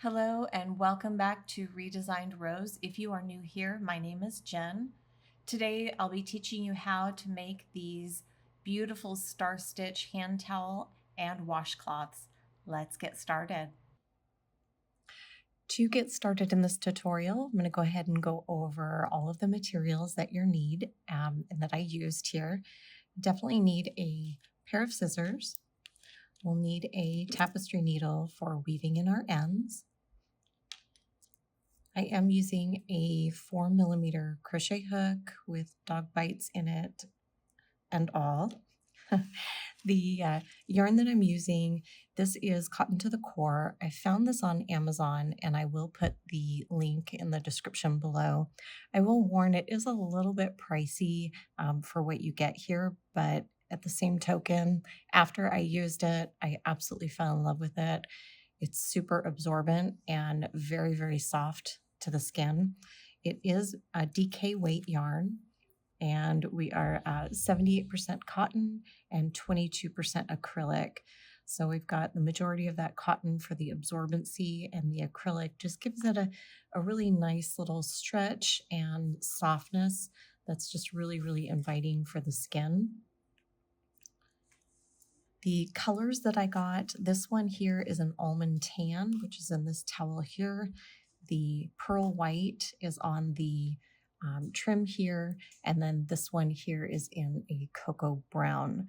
Hello and welcome back to Redesigned Rose. If you are new here, my name is Jen. Today I'll be teaching you how to make these beautiful star stitch hand towel and washcloths. Let's get started. To get started in this tutorial, I'm going to go ahead and go over all of the materials that you need and that I used here. Definitely need a pair of scissors. We'll need a tapestry needle for weaving in our ends. I am using a 4mm crochet hook with dog bites in it and all. The yarn that I'm using, this is Cotton to the Core. I found this on Amazon and I will put the link in the description below. I will warn it is a little bit pricey for what you get here, but at the same token, after I used it, I absolutely fell in love with it. It's super absorbent and very, very soft to the skin. It is a DK weight yarn, and we are 78% cotton and 22% acrylic. So we've got the majority of that cotton for the absorbency, and the acrylic just gives it a really nice little stretch and softness that's just really, really inviting for the skin. The colors that I got, this one here is an almond tan, which is in this towel here. The pearl white is on the trim here, and then this one here is in a cocoa brown.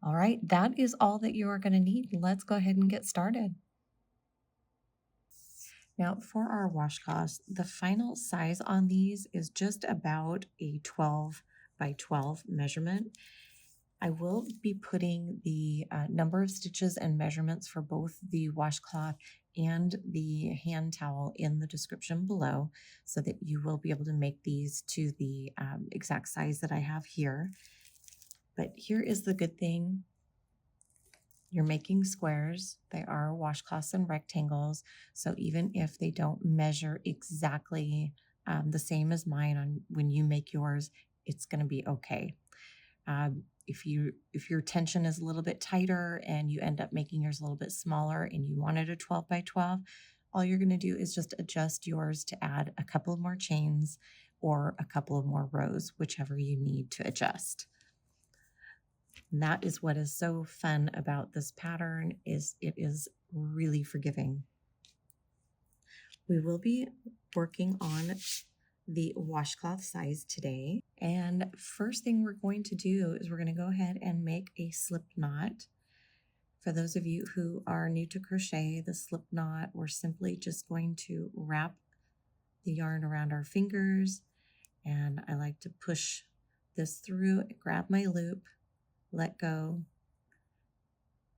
All right, that is all that you are going to need. Let's go ahead and get started. Now for our washcloths, the final size on these is just about a 12 by 12 measurement. I will be putting the number of stitches and measurements for both the washcloth and the hand towel in the description below so that you will be able to make these to the exact size that I have here. But here is the good thing. You're making squares. They are washcloths and rectangles. So even if they don't measure exactly the same as mine on when you make yours, it's going to be okay. If your tension is a little bit tighter and you end up making yours a little bit smaller and you wanted a 12 by 12, all you're going to do is just adjust yours to add a couple of more chains or a couple of more rows, whichever you need to adjust. And that is what is so fun about this pattern, is it is really forgiving. We will be working on the washcloth size today. And first thing we're going to do is we're going to go ahead and make a slip knot. For those of you who are new to crochet, the slip knot, we're simply just going to wrap the yarn around our fingers, and I like to push this through, grab my loop, let go,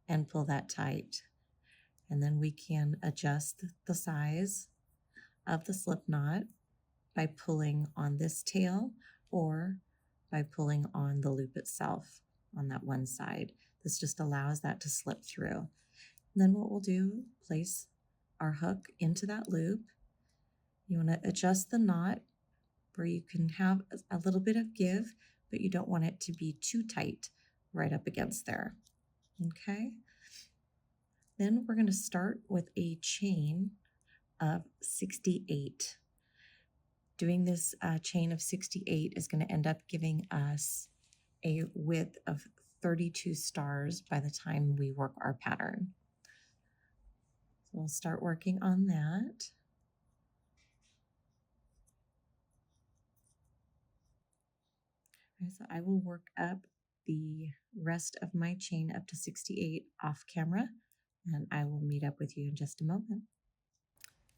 and pull that tight. And then we can adjust the size of the slip knot by pulling on this tail or by pulling on the loop itself on that one side. This just allows that to slip through. And then what we'll do, place our hook into that loop. You want to adjust the knot where you can have a little bit of give, but you don't want it to be too tight right up against there. Okay. Then we're going to start with a chain of 68. Doing this chain of 68 is going to end up giving us a width of 32 stars by the time we work our pattern. So we'll start working on that. Okay, so I will work up the rest of my chain up to 68 off camera, and I will meet up with you in just a moment.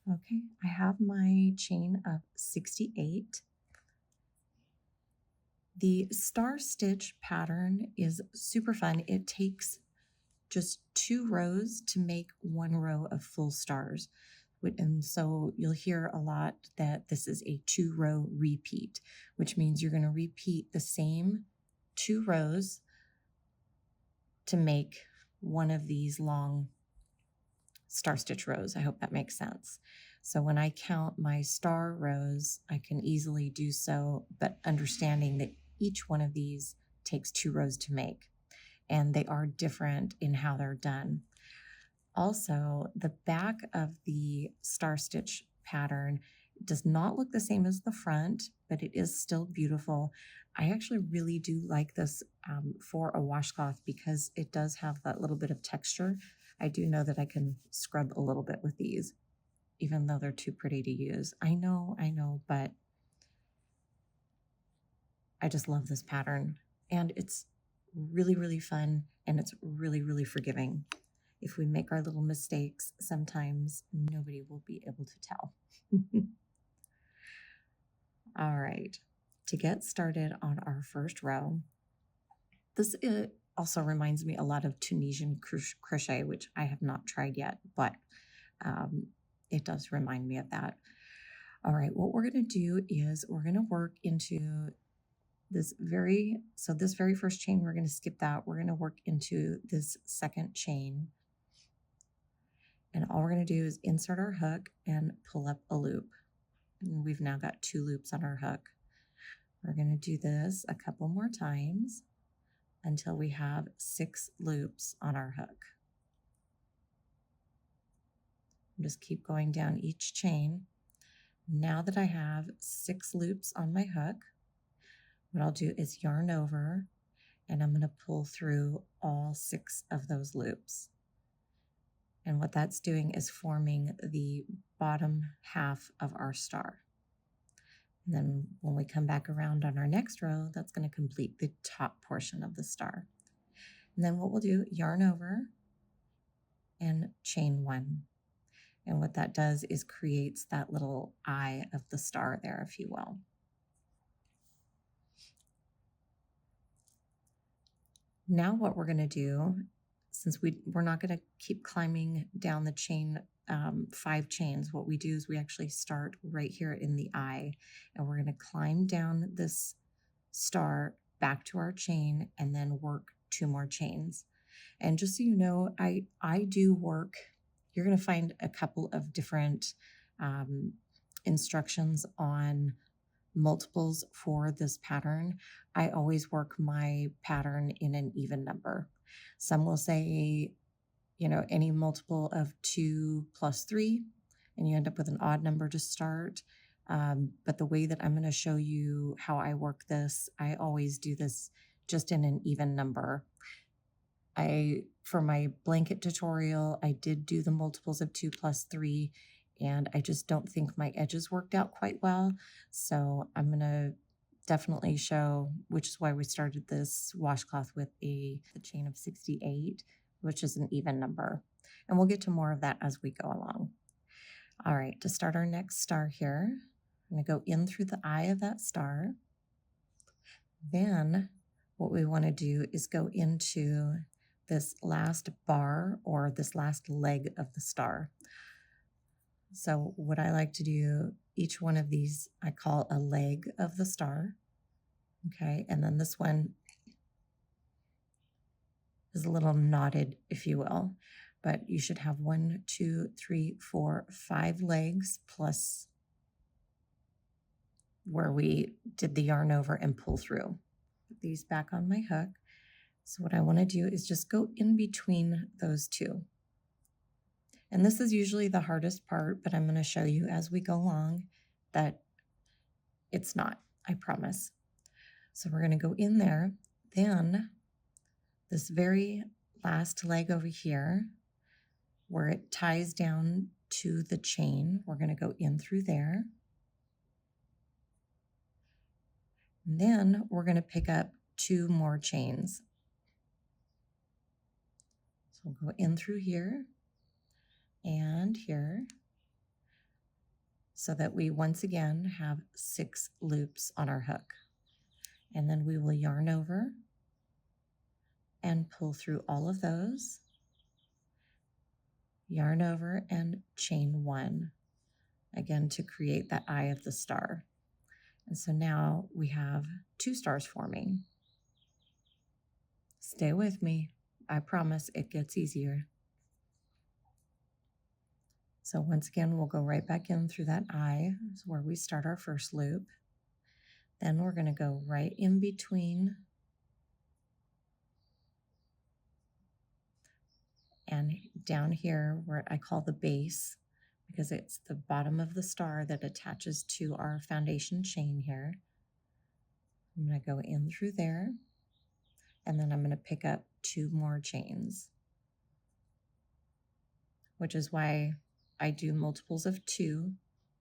Okay, I have my chain of 68. The star stitch pattern is super fun. It takes just 2 rows to make 1 row of full stars. And so you'll hear a lot that this is a 2-row repeat, which means you're going to repeat the same 2 rows to make one of these long star stitch rows. I hope that makes sense. So when I count my star rows, I can easily do so, but understanding that each one of these takes 2 rows to make, and they are different in how they're done. Also, the back of the star stitch pattern does not look the same as the front, but it is still beautiful. I actually really do like this for a washcloth because it does have that little bit of texture. I do know that I can scrub a little bit with these, even though they're too pretty to use. I know, but I just love this pattern. And it's really, really fun, and it's really, really forgiving. If we make our little mistakes, sometimes nobody will be able to tell. All right, to get started on our first row, this also reminds me a lot of Tunisian crochet, which I have not tried yet, but it does remind me of that. All right, what we're going to do is we're going to work into this very first chain, we're going to skip that. We're going to work into this second chain. And all we're going to do is insert our hook and pull up a loop. And we've now got 2 loops on our hook. We're going to do this a couple more times until we have 6 loops on our hook. Just keep going down each chain. Now that I have 6 loops on my hook, what I'll do is yarn over, and I'm going to pull through all 6 of those loops. And what that's doing is forming the bottom half of our star. And then when we come back around on our next row, that's going to complete the top portion of the star. And then what we'll do, yarn over and chain 1. And what that does is creates that little eye of the star there, if you will. Now what we're going to do, since we're not going to keep climbing down the chain, 5 chains, what we do is we actually start right here in the eye, and we're going to climb down this star back to our chain and then work 2 more chains. And just so you know, I do work, you're going to find a couple of different instructions on multiples for this pattern. I always work my pattern in an even number. Some will say, you know, any multiple of 2 plus 3, and you end up with an odd number to start. But the way that I'm going to show you how I work this, I always do this just in an even number. For my blanket tutorial, I did do the multiples of 2 plus 3, and I just don't think my edges worked out quite well. So I'm going to definitely show, which is why we started this washcloth with the chain of 68, which is an even number. And we'll get to more of that as we go along. All right, to start our next star here, I'm going to go in through the eye of that star. Then what we want to do is go into this last bar, or this last leg of the star. So what I like to do, each one of these I call a leg of the star. Okay, and then this one is a little knotted, if you will, but you should have 1, 2, 3, 4, 5 legs plus where we did the yarn over and pull through. Put these back on my hook. So what I want to do is just go in between those 2. And this is usually the hardest part, but I'm going to show you as we go along that it's not, I promise. So we're going to go in there. Then this very last leg over here, where it ties down to the chain, we're going to go in through there. And then we're going to pick up 2 more chains. So we'll go in through here and here, so that we once again have 6 loops on our hook. And then we will yarn over and pull through all of those, yarn over and chain 1, again to create that eye of the star. And so now we have 2 stars forming. Stay with me. I promise it gets easier. So once again, we'll go right back in through that eye. Is where we start our first loop. Then we're going to go right in between and down here where I call the base, because it's the bottom of the star that attaches to our foundation chain here. I'm going to go in through there, and then I'm going to pick up 2 more chains, which is why I do multiples of 2,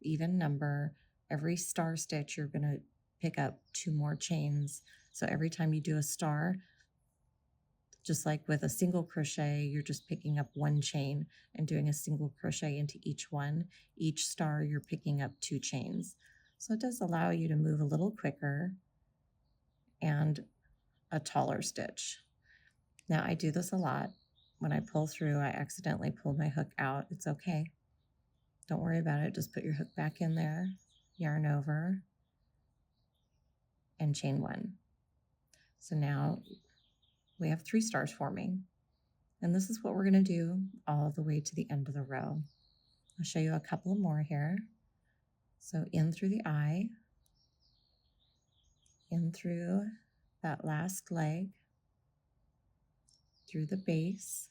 even number. Every star stitch, you're going to pick up 2 more chains. So every time you do a star, just like with a single crochet, you're just picking up 1 chain and doing a single crochet into each one. Each star, you're picking up 2 chains. So it does allow you to move a little quicker and a taller stitch. Now I do this a lot. When I pull through, I accidentally pulled my hook out. It's okay. Don't worry about it. Just put your hook back in there, yarn over, and chain 1. So now we have 3 stars forming. And this is what we're going to do all the way to the end of the row. I'll show you a couple more here. So in through the eye, in through that last leg, through the base,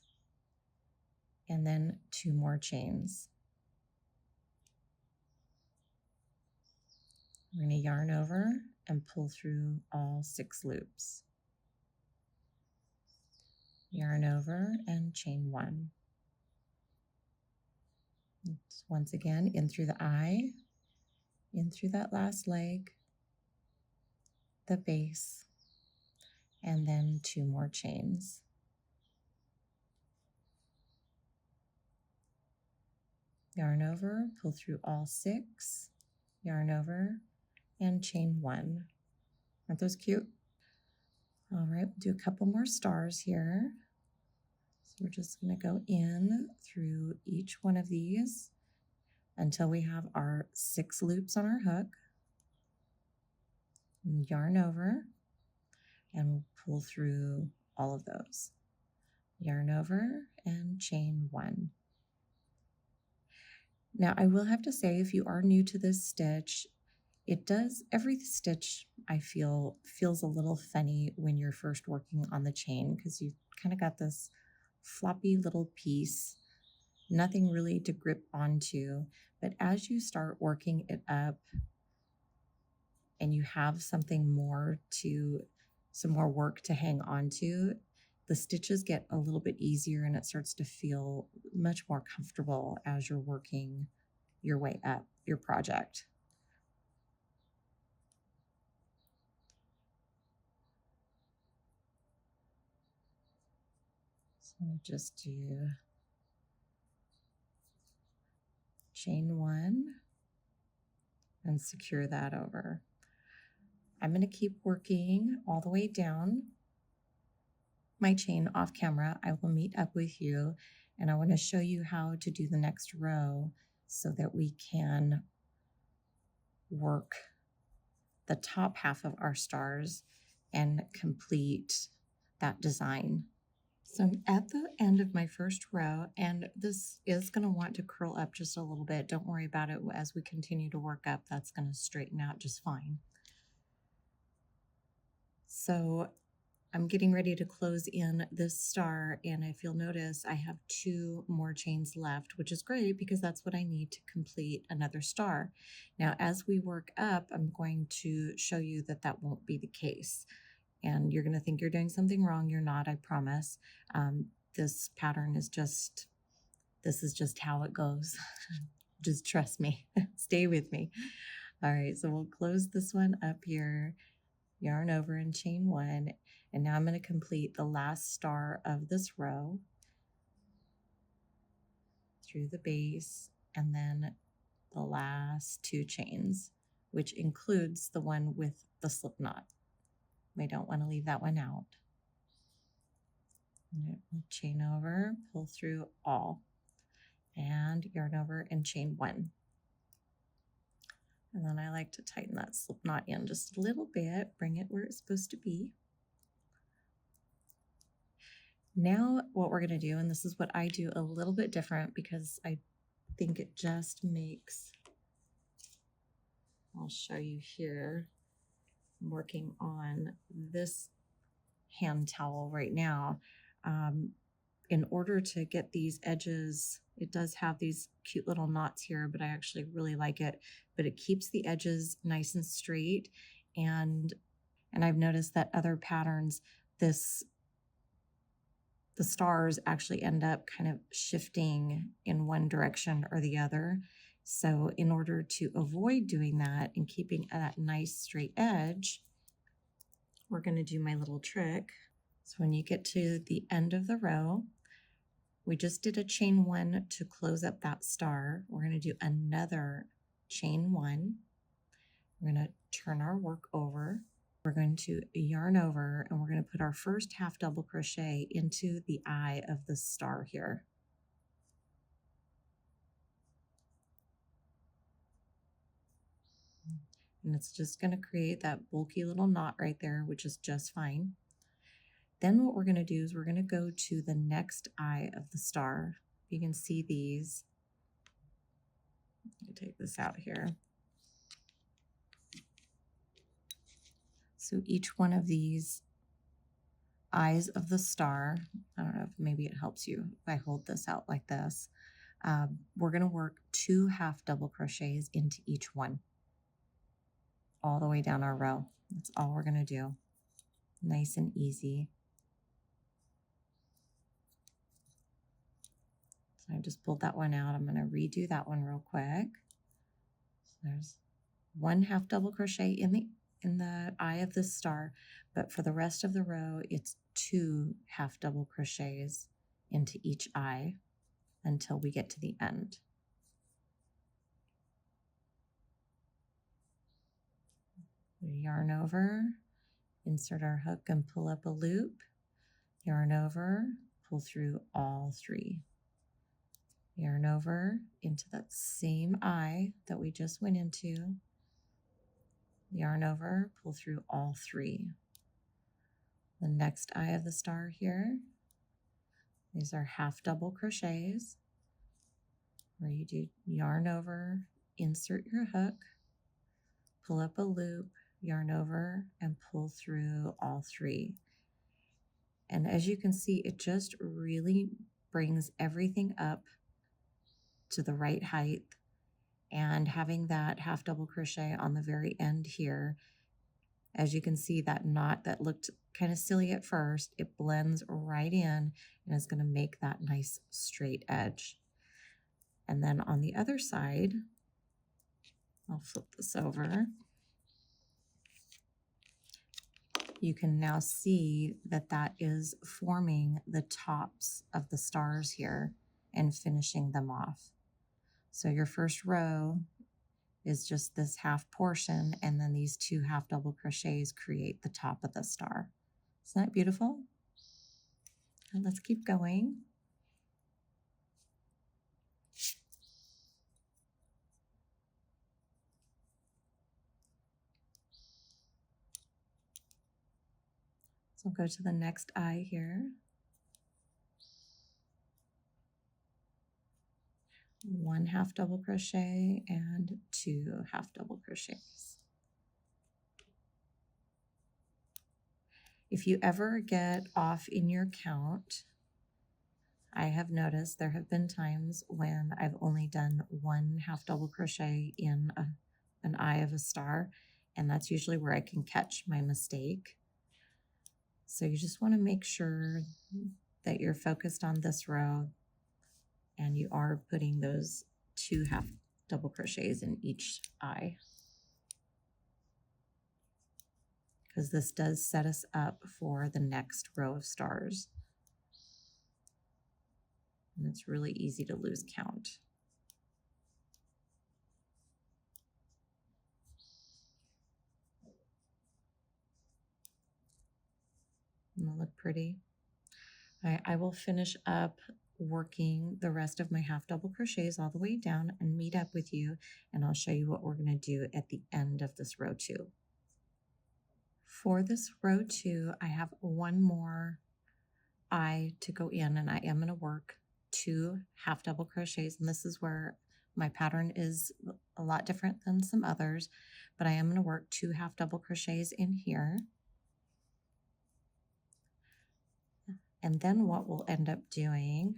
and then 2 more chains. We're going to yarn over and pull through all 6 loops. Yarn over and chain 1. Once again, in through the eye, in through that last leg, the base, and then 2 more chains. Yarn over, pull through all 6, yarn over, and chain 1. Aren't those cute? All right, we'll do a couple more stars here. So we're just going to go in through each one of these until we have our 6 loops on our hook. And yarn over and pull through all of those. Yarn over and chain 1. Now I will have to say, if you are new to this stitch, every stitch I feel feels a little funny when you're first working on the chain, because you've kind of got this floppy little piece, nothing really to grip onto. But as you start working it up and you have some more work to hang on to, the stitches get a little bit easier and it starts to feel much more comfortable as you're working your way up your project. So just do chain 1 and secure that over. I'm going to keep working all the way down my chain off camera. I will meet up with you and I want to show you how to do the next row so that we can work the top half of our stars and complete that design. So I'm at the end of my first row, and this is going to want to curl up just a little bit. Don't worry about it. As we continue to work up, that's going to straighten out just fine. So I'm getting ready to close in this star, and if you'll notice, I have 2 more chains left, which is great because that's what I need to complete another star. Now, as we work up, I'm going to show you that that won't be the case. And you're going to think you're doing something wrong. You're not, I promise. This pattern is this is just how it goes. Just trust me. Stay with me. All right, so we'll close this one up here, yarn over and chain 1. And now I'm going to complete the last star of this row through the base, and then the last 2 chains, which includes the one with the slip knot. We don't want to leave that one out. Chain over, pull through all, and yarn over and chain 1. And then I like to tighten that slip knot in just a little bit, bring it where it's supposed to be. Now what we're going to do, and this is what I do a little bit different because I think it just makes, I'll show you here. I'm working on this hand towel right now. in order to get these edges, it does have these cute little knots here, but I actually really like it. But it keeps the edges nice and straight. And I've noticed that other patterns, the stars actually end up kind of shifting in one direction or the other. So in order to avoid doing that and keeping that nice straight edge, we're going to do my little trick. So when you get to the end of the row, we just did a chain 1 to close up that star. We're going to do another chain 1. We're going to turn our work over. We're going to yarn over, and we're going to put our first half double crochet into the eye of the star here. And it's just going to create that bulky little knot right there, which is just fine. Then what we're going to do is we're going to go to the next eye of the star. You can see these. Let me take this out here. So each one of these eyes of the star, I don't know if maybe it helps you if I hold this out like this. We're going to work 2 half double crochets into each one, all the way down our row. That's all we're going to do. Nice and easy. So I just pulled that one out. I'm going to redo that one real quick. So there's 1 half double crochet in the eye of the star, but for the rest of the row, it's 2 half double crochets into each eye until we get to the end. We yarn over, insert our hook and pull up a loop, yarn over, pull through all 3. Yarn over into that same eye that we just went into, yarn over, pull through all 3. The next eye of the star here, these are half double crochets where you do yarn over, insert your hook, pull up a loop, yarn over, and pull through all 3. And as you can see, it just really brings everything up to the right height. And having that half double crochet on the very end here, as you can see, that knot that looked kind of silly at first, it blends right in and is going to make that nice straight edge. And then on the other side, I'll flip this over. You can now see that that is forming the tops of the stars here and finishing them off. So your first row is just this half portion, and then these 2 half double crochets create the top of the star. Isn't that beautiful? And let's keep going. So go to the next eye here. 1 half double crochet and 2 half double crochets. If you ever get off in your count, I have noticed there have been times when I've only done 1 half double crochet in an eye of a star, and that's usually where I can catch my mistake. So you just want to make sure that you're focused on this row and you are putting those 2 half double crochets in each eye, because this does set us up for the next row of stars. And it's really easy to lose count. Doesn't that look pretty? I will finish up working the rest of my half double crochets all the way down and meet up with you, and I'll show you what we're going to do at the end of this row 2. For this row 2, I have 1 more eye to go in, and I am going to work 2 half double crochets, and this is where my pattern is a lot different than some others, but I am going to work 2 half double crochets in here. And then what we'll end up doing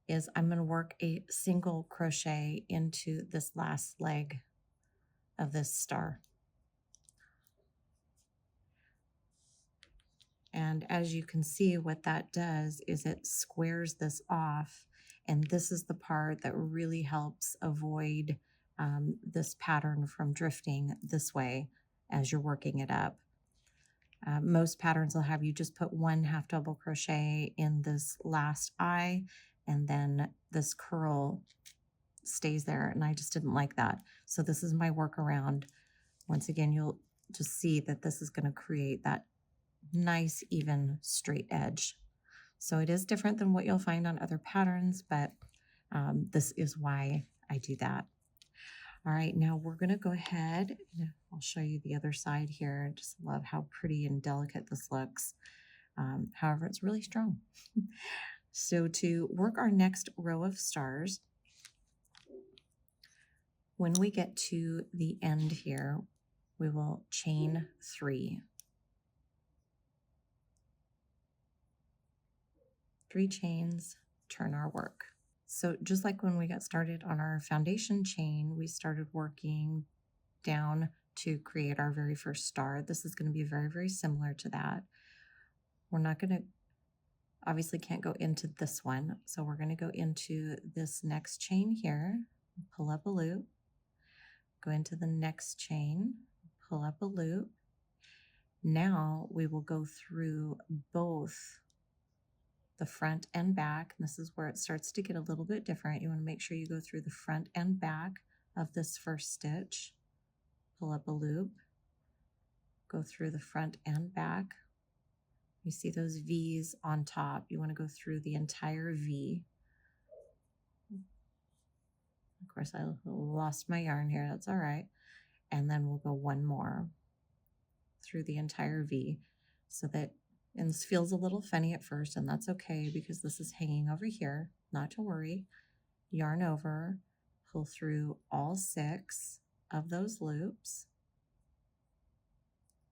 is I'm going to work a single crochet into this last leg of this star. And as you can see, what that does is it squares this off. And this is the part that really helps avoid this pattern from drifting this way as you're working it up. Most patterns will have you just put one half double crochet in this last eye, and then this curl stays there, and I just didn't like that. So this is my workaround. Once again, you'll just see that this is going to create that nice, even, straight edge. So it is different than what you'll find on other patterns, but this is why I do that. All right, now we're going to go ahead. I'll show you the other side here. I just love how pretty and delicate this looks. However, it's really strong. So to work our next row of stars, when we get to the end here, we will chain 3. 3 chains, turn our work. So just like when we got started on our foundation chain, we started working down to create our very first star. This is going to be very, very similar to that. We're not going to, obviously can't go into this one. So we're going to go into this next chain here, pull up a loop, go into the next chain, pull up a loop. Now we will go through both the front and back. And this is where it starts to get a little bit different. You want to make sure you go through the front and back of this first stitch, pull up a loop, go through the front and back. You see those V's on top. You want to go through the entire V. Of course, I lost my yarn here. That's all right. And then we'll go one more through the entire V, so that, and this feels a little funny at first, and that's okay because this is hanging over here, not to worry. Yarn over, pull through all 6 of those loops.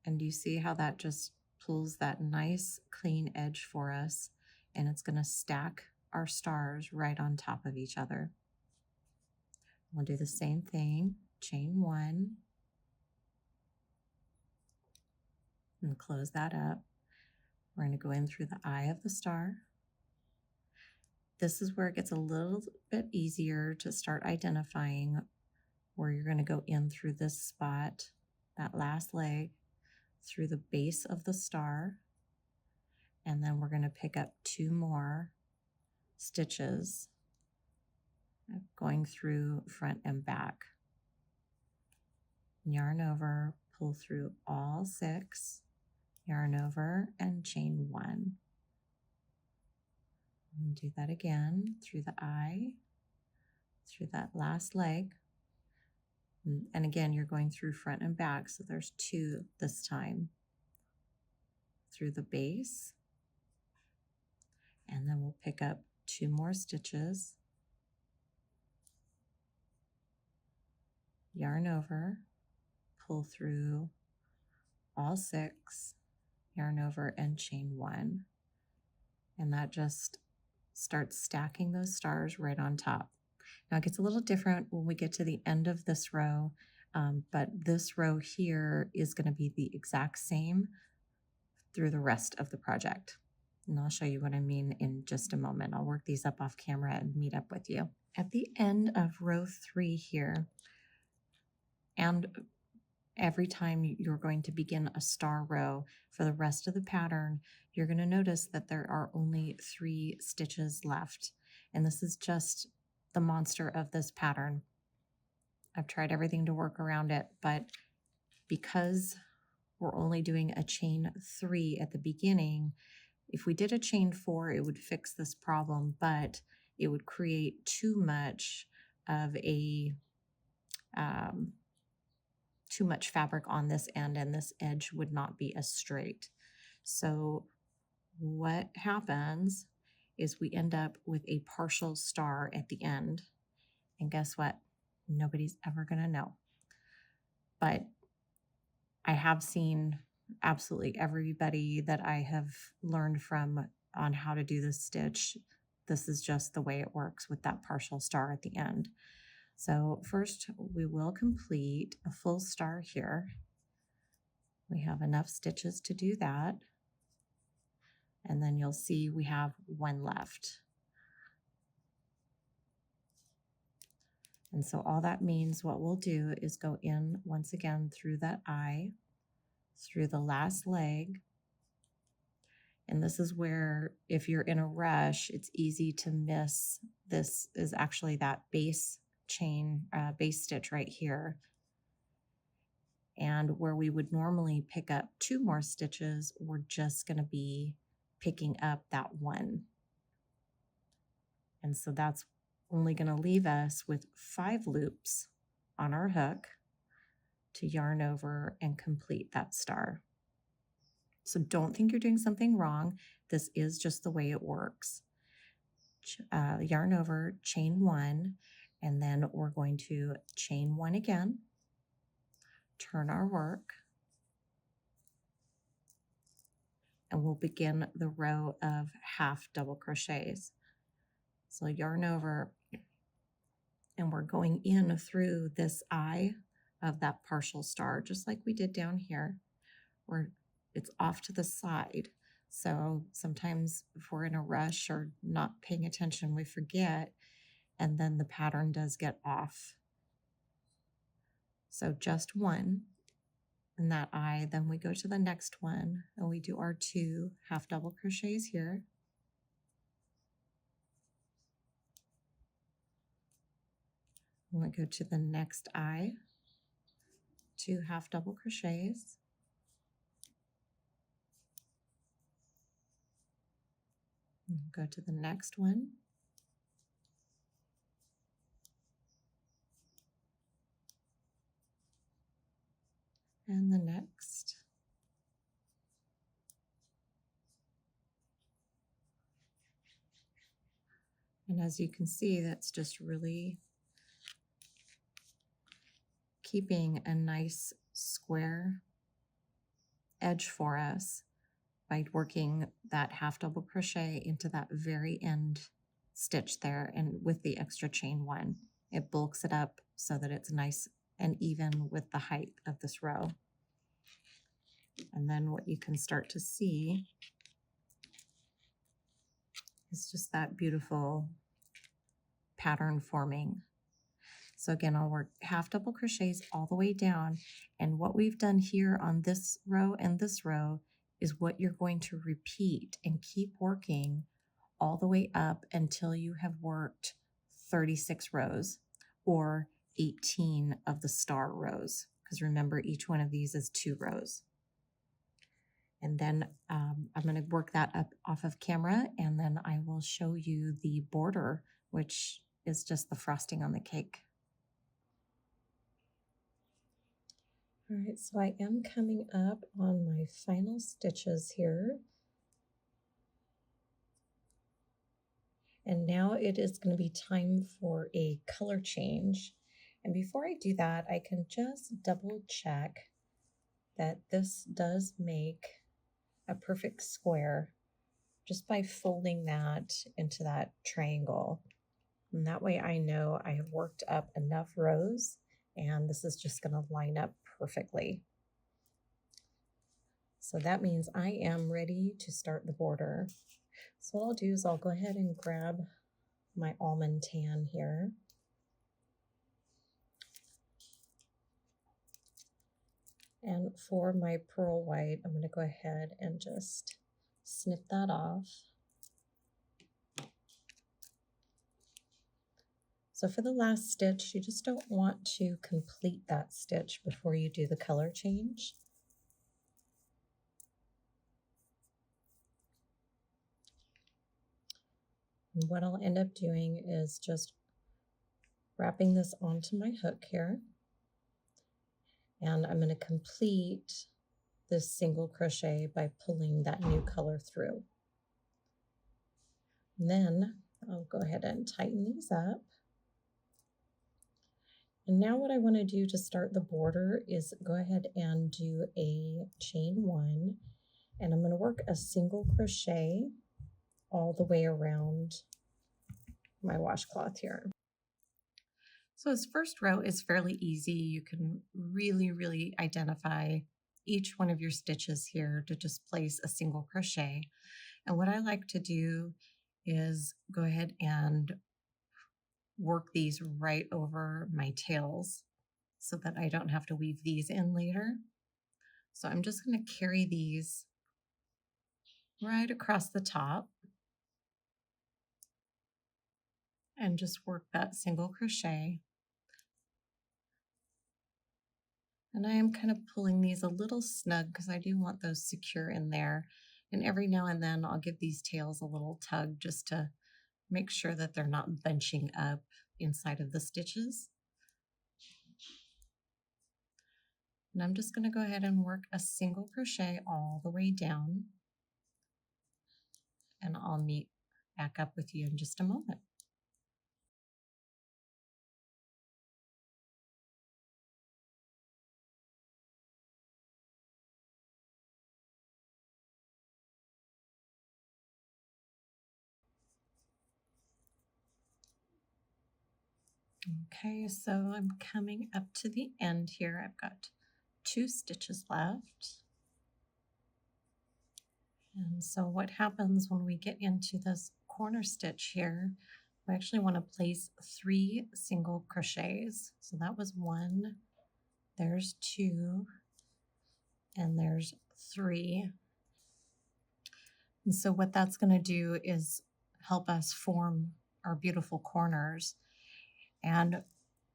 And you see how that just pulls that nice clean edge for us, and it's going to stack our stars right on top of each other. We'll do the same thing, chain 1, and close that up. We're going to go in through the eye of the star. This is where it gets a little bit easier to start identifying where you're going to go in through this spot, that last leg, through the base of the star, and then we're going to pick up 2 more stitches going through front and back. Yarn over, pull through all 6, yarn over, and chain 1. And do that again through the eye, through that last leg. And again, you're going through front and back, so there's 2 this time. Through the base, and then we'll pick up 2 more stitches, yarn over, pull through all 6, yarn over, and chain 1. And that just starts stacking those stars right on top. Now it gets a little different when we get to the end of this row, but this row here is going to be the exact same through the rest of the project. And I'll show you what I mean in just a moment. I'll work these up off camera and meet up with you. At the end of row 3 here, and every time you're going to begin a star row for the rest of the pattern, you're going to notice that there are only 3 stitches left. And this is just the monster of this pattern. I've tried everything to work around it, but because we're only doing a chain 3 at the beginning, if we did a chain 4, it would fix this problem, but it would create too much of a too much fabric on this end, and this edge would not be as straight. So what happens is we end up with a partial star at the end, and guess what? Nobody's ever going to know. But I have seen absolutely everybody that I have learned from on how to do this stitch, this is just the way it works with that partial star at the end. So first we will complete a full star here. We have enough stitches to do that. And then you'll see we have one left. And so all that means, what we'll do is go in once again through that eye, through the last leg. And this is where, if you're in a rush, it's easy to miss. This is actually that base chain, base stitch right here. And where we would normally pick up 2 more stitches, we're just going to be picking up that one. And so that's only going to leave us with 5 loops on our hook to yarn over and complete that star. So don't think you're doing something wrong. This is just the way it works. Yarn over, chain 1, and then we're going to chain 1 again, turn our work, and we'll begin the row of half double crochets. So yarn over, and we're going in through this eye of that partial star, just like we did down here, where it's off to the side. So sometimes if we're in a rush or not paying attention, we forget, and then the pattern does get off. So just one in that eye, then we go to the next one and we do our 2 half double crochets here. And we go to the next eye, 2 half double crochets. And go to the next one. And the next. And as you can see, that's just really keeping a nice square edge for us by working that half double crochet into that very end stitch there, and with the extra chain 1, it bulks it up so that it's nice and even with the height of this row. And then what you can start to see is just that beautiful pattern forming. So again, I'll work half double crochets all the way down, and what we've done here on this row and this row is what you're going to repeat and keep working all the way up until you have worked 36 rows or 18 of the star rows, because remember, each one of these is 2 rows. And then I'm going to work that up off of camera, and then I will show you the border, which is just the frosting on the cake. All right, so I am coming up on my final stitches here. And now it is going to be time for a color change. And before I do that, I can just double check that this does make a perfect square just by folding that into that triangle. And that way I know I have worked up enough rows, and this is just going to line up perfectly. So that means I am ready to start the border. So what I'll do is I'll go ahead and grab my almond tan here. And for my pearl white, I'm going to go ahead and just snip that off. So for the last stitch, you just don't want to complete that stitch before you do the color change. And what I'll end up doing is just wrapping this onto my hook here. And I'm going to complete this single crochet by pulling that new color through. And then I'll go ahead and tighten these up. And now what I want to do to start the border is go ahead and do a chain 1, and I'm going to work a single crochet all the way around my washcloth here. So this first row is fairly easy. You can really identify each one of your stitches here to just place a single crochet. And what I like to do is go ahead and work these right over my tails so that I don't have to weave these in later. So I'm just going to carry these right across the top and just work that single crochet. And I am kind of pulling these a little snug because I do want those secure in there. And every now and then I'll give these tails a little tug just to make sure that they're not bunching up inside of the stitches. And I'm just going to go ahead and work a single crochet all the way down. And I'll meet back up with you in just a moment. Okay, so I'm coming up to the end here. I've got 2 stitches left. And so what happens when we get into this corner stitch here, we actually want to place 3 single crochets. So that was 1, there's 2, and there's 3. And so what that's going to do is help us form our beautiful corners. And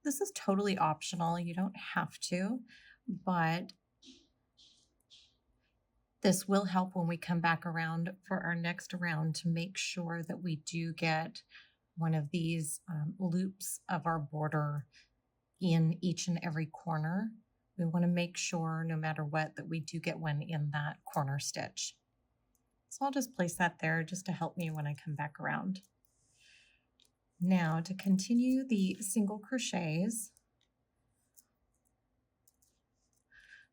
this is totally optional. You don't have to, but this will help when we come back around for our next round to make sure that we do get one of these loops of our border in each and every corner. We want to make sure no matter what that we do get one in that corner stitch. So I'll just place that there just to help me when I come back around. Now to continue the single crochets,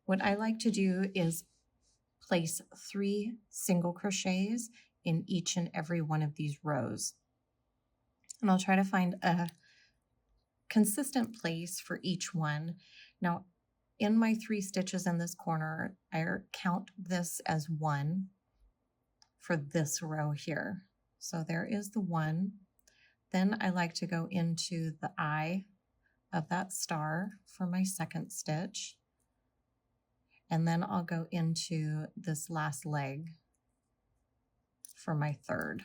what I like to do is place 3 single crochets in each and every one of these rows. And I'll try to find a consistent place for each one. Now, in my 3 stitches in this corner, I count this as 1 for this row here. So there is the 1. Then I like to go into the eye of that star for my second stitch. And then I'll go into this last leg for my third.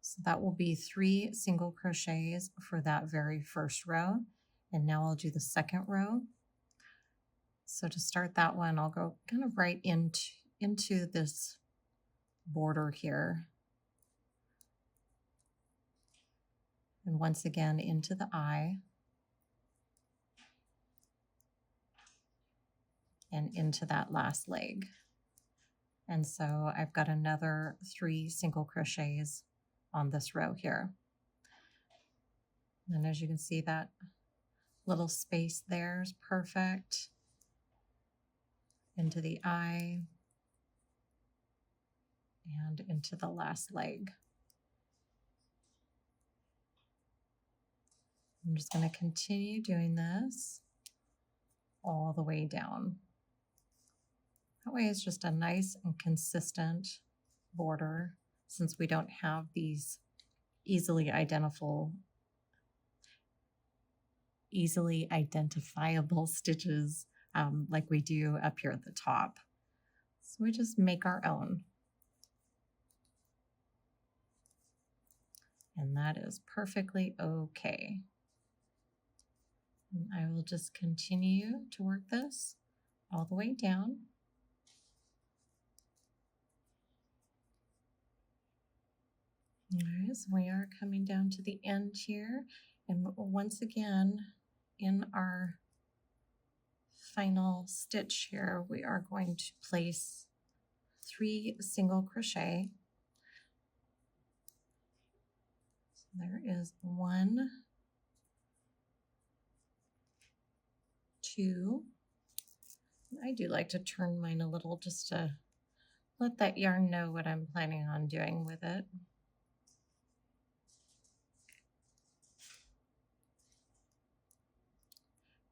So that will be 3 single crochets for that very first row. And now I'll do the second row. So to start that one, I'll go kind of right into this border here. And once again into the eye. And into that last leg. And so I've got another 3 single crochets on this row here. And as you can see, that little space there is perfect. Into the eye and into the last leg. I'm just going to continue doing this all the way down. That way it's just a nice and consistent border since we don't have these easily identifiable stitches like we do up here at the top. So we just make our own. And that is perfectly okay. And I will just continue to work this all the way down. All right, so we are coming down to the end here. And once again, in our final stitch here, we are going to place 3 single crochet. So there is 1, 2. I do like to turn mine a little just to let that yarn know what I'm planning on doing with it.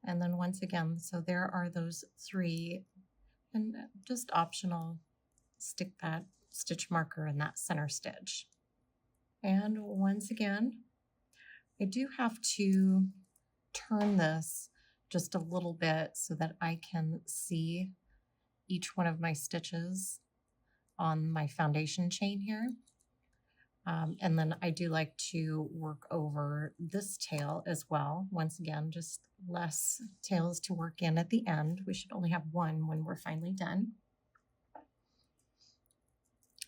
And then once again, so there are those 3, and just optional, stick that stitch marker in that center stitch. And once again, I do have to turn this just a little bit so that I can see each one of my stitches on my foundation chain here. And then I do like to work over this tail as well. Once again, just less tails to work in at the end. We should only have one when we're finally done,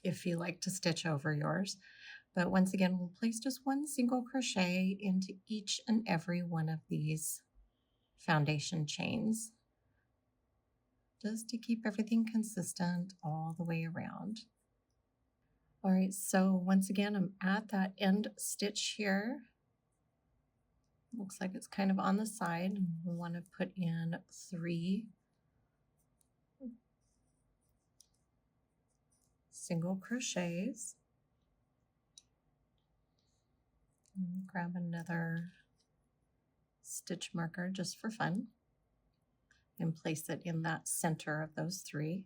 if you like to stitch over yours. But once again, we'll place just one single crochet into each and every one of these foundation chains, just to keep everything consistent all the way around. All right, so once again, I'm at that end stitch here. Looks like it's kind of on the side. We want to put in 3 single crochets. Grab another stitch marker just for fun and place it in that center of those 3.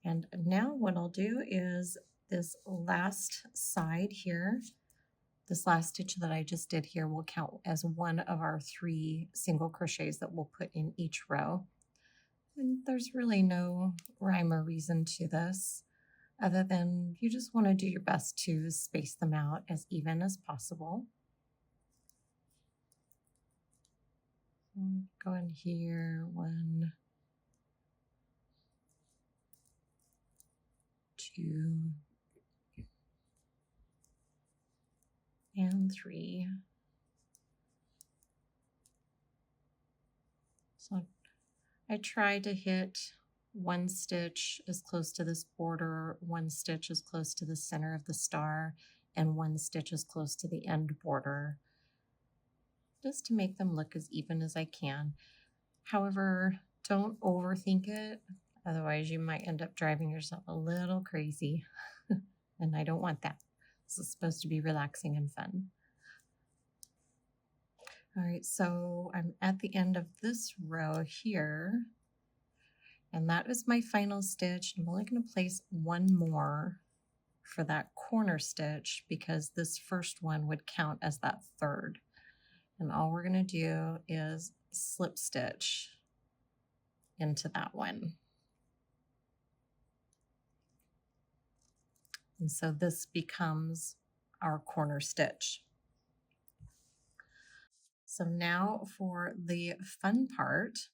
And now what I'll do is this last side here, this last stitch that I just did here will count as one of our 3 single crochets that we'll put in each row. And there's really no rhyme or reason to this, other than you just want to do your best to space them out as even as possible. Go in here, 1, 2, and 3. So I try to hit 1 stitch as close to this border, 1 stitch as close to the center of the star, and 1 stitch as close to the end border, just to make them look as even as I can. However, don't overthink it, otherwise you might end up driving yourself a little crazy, and I don't want that. This is supposed to be relaxing and fun. All right, so I'm at the end of this row here, and that is my final stitch. I'm only going to place 1 more for that corner stitch because this first one would count as that 3rd. And all we're going to do is slip stitch into that one. And so this becomes our corner stitch. So now for the fun part,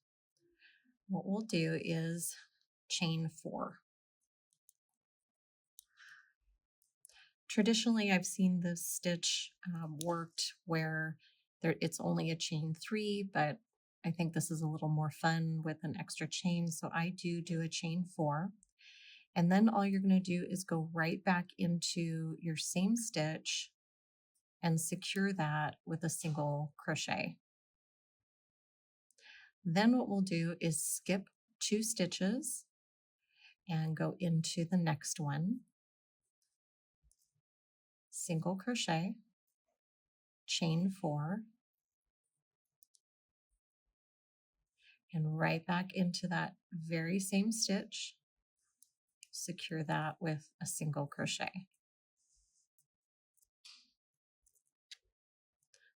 what we'll do is chain 4. Traditionally, I've seen this stitch worked where it's only a chain 3, but I think this is a little more fun with an extra chain, so I do a chain 4. And then all you're going to do is go right back into your same stitch and secure that with a single crochet. Then what we'll do is skip 2 stitches and go into the next one, single crochet, chain 4, and right back into that very same stitch, secure that with a single crochet.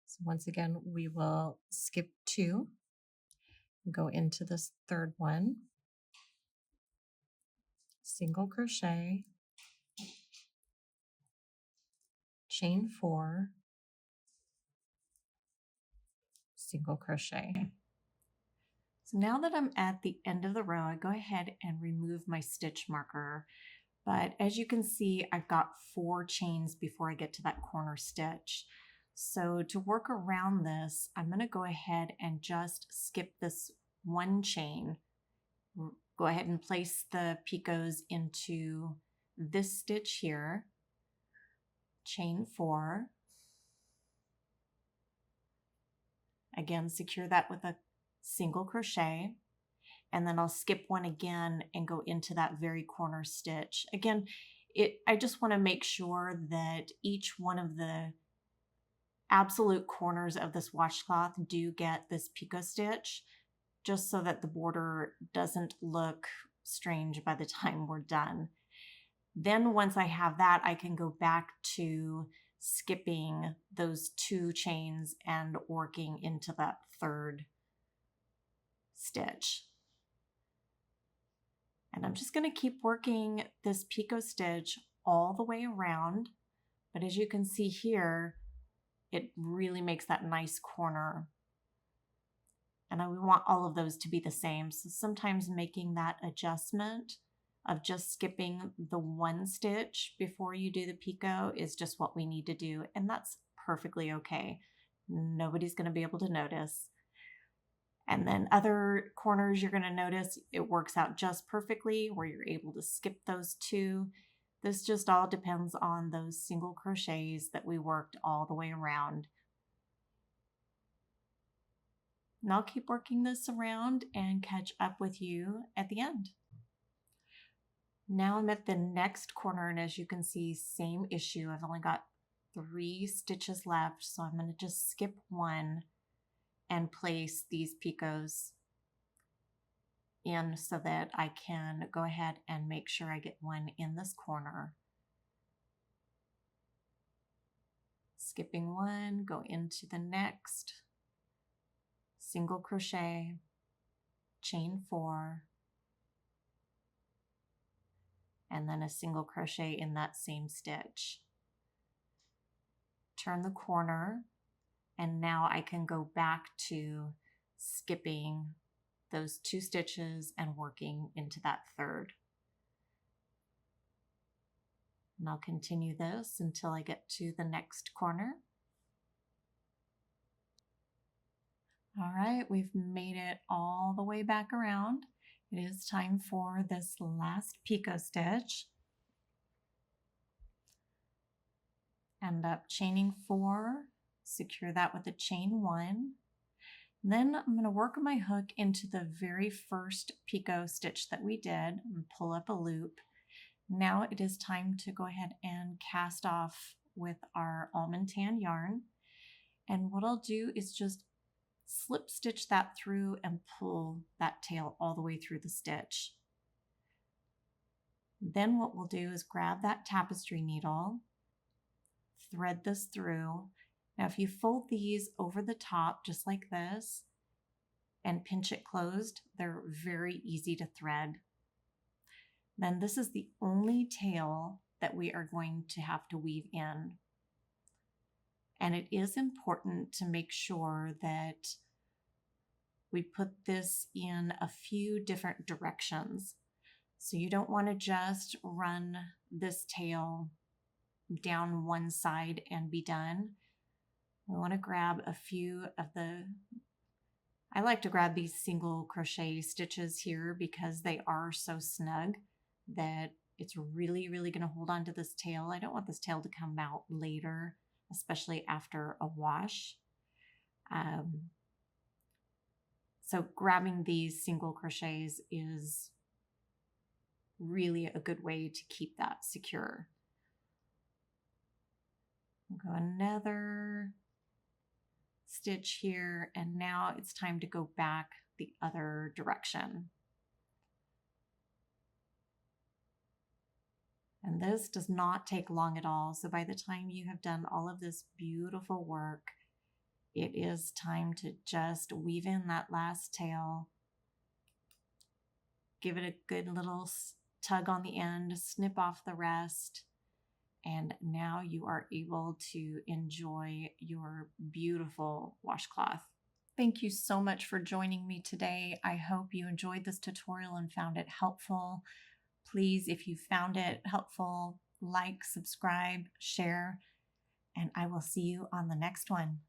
So once again, we will skip 2, go into this 3rd one, single crochet, chain 4, single crochet. So now that I'm at the end of the row, I go ahead and remove my stitch marker. But as you can see, I've got 4 chains before I get to that corner stitch. So to work around this, I'm going to go ahead and just skip this 1 chain. Go ahead and place the picots into this stitch here, chain 4. Again, secure that with a single crochet, and then I'll skip one again and go into that very corner stitch. Again, I just want to make sure that each one of the absolute corners of this washcloth do get this picot stitch, just so that the border doesn't look strange by the time we're done. Then once I have that, I can go back to skipping those 2 chains and working into that 3rd stitch. And I'm just going to keep working this picot stitch all the way around. But as you can see here, it really makes that nice corner. And we want all of those to be the same. So sometimes making that adjustment of just skipping the 1 stitch before you do the picot is just what we need to do. And that's perfectly okay. Nobody's going to be able to notice. And then other corners you're going to notice it works out just perfectly where you're able to skip those 2. This just all depends on those single crochets that we worked all the way around. And I'll keep working this around and catch up with you at the end. Now I'm at the next corner, and as you can see, same issue. I've only got 3 stitches left, so I'm going to just skip 1 and place these picots in so that I can go ahead and make sure I get 1 in this corner. Skipping 1, go into the next, single crochet, chain 4, and then a single crochet in that same stitch. Turn the corner, and now I can go back to skipping those 2 stitches and working into that 3rd. And I'll continue this until I get to the next corner. All right, we've made it all the way back around. It is time for this last picot stitch. End up chaining 4, secure that with a chain 1. Then I'm going to work my hook into the very first picot stitch that we did and pull up a loop. Now it is time to go ahead and cast off with our almond tan yarn. And what I'll do is just slip stitch that through and pull that tail all the way through the stitch. Then what we'll do is grab that tapestry needle, thread this through. Now if you fold these over the top just like this and pinch it closed, they're very easy to thread. Then this is the only tail that we are going to have to weave in. And it is important to make sure that we put this in a few different directions. So you don't want to just run this tail down one side and be done. We want to grab a few of I like to grab these single crochet stitches here because they are so snug that it's really, really going to hold on to this tail. I don't want this tail to come out later, especially after a wash. So grabbing these single crochets is really a good way to keep that secure. Go another stitch here, and now it's time to go back the other direction. And this does not take long at all. So by the time you have done all of this beautiful work, it is time to just weave in that last tail. Give it a good little tug on the end, snip off the rest. And now you are able to enjoy your beautiful washcloth. Thank you so much for joining me today. I hope you enjoyed this tutorial and found it helpful. Please, if you found it helpful, like, subscribe, share, and I will see you on the next one.